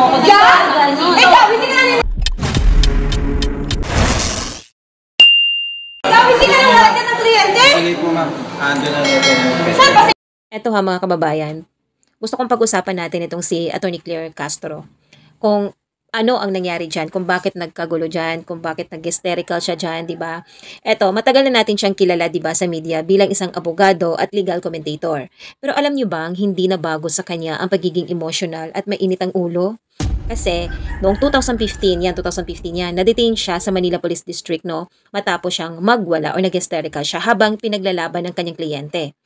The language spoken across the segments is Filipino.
mo ko. Ikaw, hindi ka naninigaw. Ikaw, hindi ka nang lalagyan ng kliyente. Sige po, ma'am. Ando na Saan pa? Eto ha mga kababayan, gusto kong pag-usapan natin itong si Atty. Claire Castro. Kung ano ang nangyari dyan, kung bakit nagkagulo dyan, kung bakit nag-hysterical siya dyan, di ba? Eto, matagal na natin siyang kilala, di ba, sa media bilang isang abogado at legal commentator. Pero alam niyo bang hindi na bago sa kanya ang pagiging emotional at mainit ang ulo? Kasi noong 2015 yan, na-detain siya sa Manila Police District, no, matapos siyang magwala o nag-hysterical siya habang pinaglalaban ng kanyang kliyente.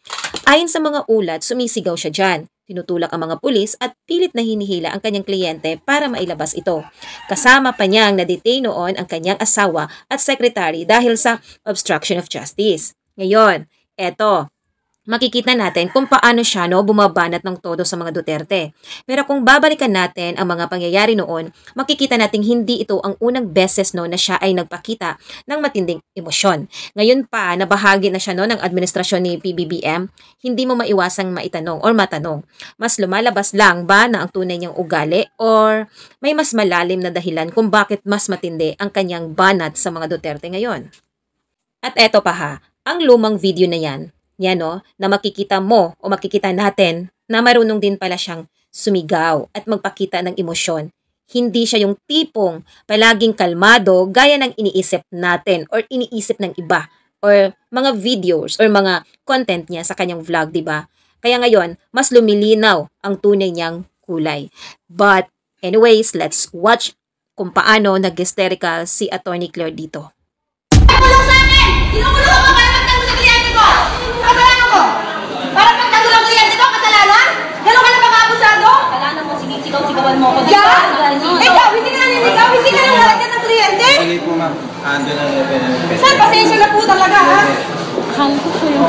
Ayon sa mga ulat, sumisigaw siya dyan. Tinutulak ang mga pulis at pilit na hinihila ang kanyang kliyente para mailabas ito. Kasama pa niyang na-detain noon ang kanyang asawa at secretary dahil sa obstruction of justice. Ngayon, eto, makikita natin kung paano siya bumabanat ng todo sa mga Duterte. Pero kung babalikan natin ang mga pangyayari noon, makikita natin hindi ito ang unang beses na siya ay nagpakita ng matinding emosyon. Ngayon pa, nabahagi na siya ng administrasyon ni PBBM, hindi mo maiwasang maitanong or matanong. Mas lumalabas lang ba na ang tunay niyang ugali or may mas malalim na dahilan kung bakit mas matindi ang kanyang banat sa mga Duterte ngayon? At eto pa ha, ang lumang video na yan na makikita mo o makikita natin na marunong din pala siyang sumigaw at magpakita ng emosyon. Hindi siya yung tipong palaging kalmado gaya ng iniisip natin or iniisip ng iba or mga videos or mga content niya sa kanyang vlog, di ba? Kaya ngayon, mas lumilinaw ang tunay niyang kulay. But anyways, let's watch kung paano nag-hysterical si Atty. Claire dito. Tulong sa akin! Tinutulong ako para magtanggol sa kliyente ko! Kasalanan ko! Para magtanggol ang kliyente ko, kasalanan? Gano'n ka na baka abusado? Kasalanan mo, sigaw-sigawan mo ko. Ikaw, hindi ka naninigaw, hindi ka nang lalagyan ng kliyente. Sige po, ma'am. Ando na Saan? Pasensya na po talaga, ha? Akala ko siya yung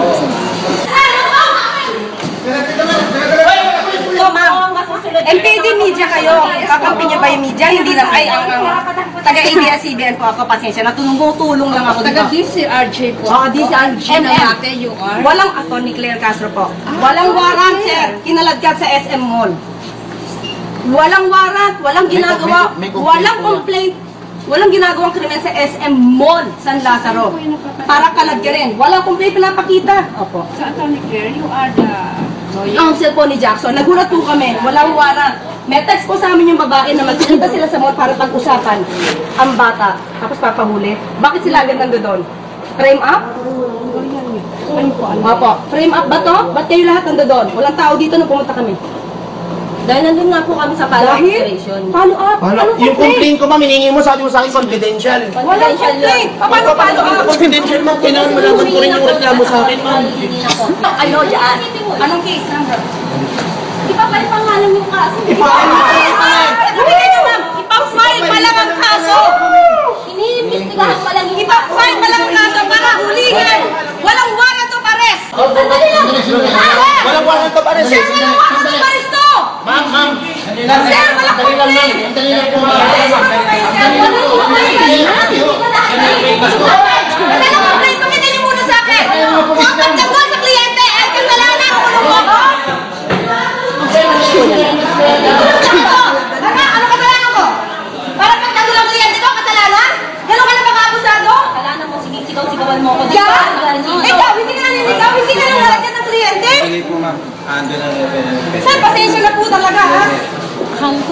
So, ma'am, MPD media kayo. Kakampi niyo ba yung media? Hindi na. Ay, ang taga-ABS-CBN po ako. Pasensya na. Tulong lang ako. Taga-DCRJ po. Oo, DCRJ na Ate, you are? Walang Atty. Claire Castro po. Walang warrant, sir. Kinaladkad sa SM Mall. Walang warrant. Walang ginagawa. Walang complaint. Walang ginagawang krimen sa SM Mall, San Lazaro. Para kaladkarin. Walang complaint pinapakita. Opo. Sa Atty. Claire, you are the lawyer. Counsel po ni Jackson. Nagulat po kami. Walang warrant. May text po sa amin yung babae na magkikita sila sa mall para pag-usapan ang bata. Tapos papahuli. Bakit sila agad nando doon? Frame up? Opo. Frame up ba to? Ba't kayo lahat nando doon? Walang tao dito nung pumunta kami. Dahil nandun nga po kami sa follow-up operation. Follow-up? Anong Yung complaint ko, ma'am, hiningi mo, sabi mo sa akin, confidential. Walang complaint. Paano follow-up? Confidential, ma'am, kailangan malaman ko rin yung reklamo sa akin, ma'am. Ano dyan? Anong case number? Ipapay pangalan yung kaso. Ipafile ma'am! Ipafile pa lang ang kaso! Iniimbestigahan pa lang yung Ipafile pa lang ang kaso para huligan! Walang warrant of arrest! Walang warrant of arrest. Sir, walang warrant of arrest to! Ma'am, ma'am. Sir, walang complaint! Dali lang po, ma'am. Walang complaint! Pakita niyo muna sa akin! Kung ang pagtanggol sa kliyente ay kasalanan, kulong mo! Ano kasalanan ko? Para pagtanggol ang kliyente ko, kasalanan? Gano'n ka na baka abusado? Kasalanan mo, sigaw-sigawan mo ko. Ikaw, hindi ka naninigaw, hindi ka nang lalagyan ng kliyente. Sige po, ma'am. Ando na Saan? Pasensya na po talaga, ha? Akala ko